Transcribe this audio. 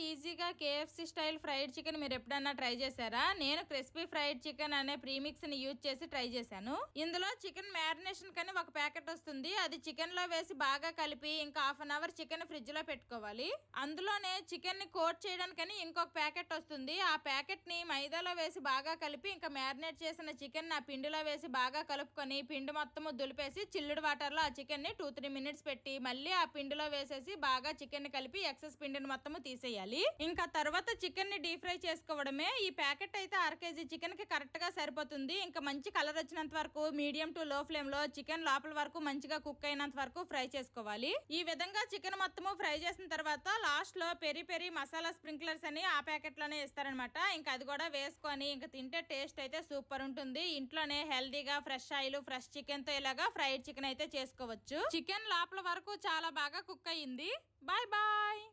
ఈజీగా KFC style fried chicken మీరు ఎప్పుడన్నా ట్రై చేశారా? నేను క్రిస్పీ ఫ్రైడ్ చికెన్ అనే ప్రీమిక్స్ ని యూజ్ చేసి ట్రై చేశాను. ఇందులో చికెన్ మ్యారినేషన్ కని ఒక ప్యాకెట్ వస్తుంది. అది చికెన్ లో వేసి బాగా కలిపి ఇంకా half an hour chicken fridge లో పెట్టుకోవాలి. అందులోనే చికెన్ ని కోట్ చేయడానికని ఇంకొక ప్యాకెట్ వస్తుంది. ఆ ప్యాకెట్ ని మైదాలో వేసి బాగా కలిపి ఇంకా మ్యారినేట్ చేసిన చికెన్ ఆ పిండిలో వేసి బాగా కలుపుకొని పిండి మొత్తము దులిపేసి చిల్లుడు వాటర్ లో ఆ చికెన్ ని 2-3 మినిట్స్ పెట్టి మళ్ళీ ఆ పిండిలో వేసేసి బాగా చికెన్ ని కలిపి ఎక్సెస్ పిండిని మొత్తము తీసేయాలి. ఇంకా తర్వాత చికెన్ ని డీప్ ఫ్రై చేసుకోవడమే. ఈ ప్యాకెట్ అయితే 1/2 kg చికెన్ కి కరెక్ట్ గా సరిపోతుంది. ఇంకా మంచి కలర్ వచ్చినంత వరకు మీడియం టు లో ఫ్లేమ్ లో చికెన్ లోపల వరకు మంచిగా కుక్ అయినంత వరకు ఫ్రై చేసుకోవాలి. ఈ విధంగా చికెన్ మొత్తము ఫ్రై చేసిన తర్వాత లాస్ట్ లో పెరి పెరి మసాలా స్ప్రింక్లర్స్ అని ఆ ప్యాకెట్ లోనే ఇస్తారనమాట. ఇంకా అది కూడా వేసుకొని ఇంకా తింటే టేస్ట్ అయితే సూపర్ ఉంటుంది. ఇంట్లోనే హెల్దీగా ఫ్రెష్ ఆయిల్ ఫ్రెష్ చికెన్ తో ఇలాగా ఫ్రైడ్ చికెన్ అయితే చేసుకోవచ్చు. చికెన్ లోపల వరకు చాలా బాగా కుక్ అయ్యింది. Bye bye.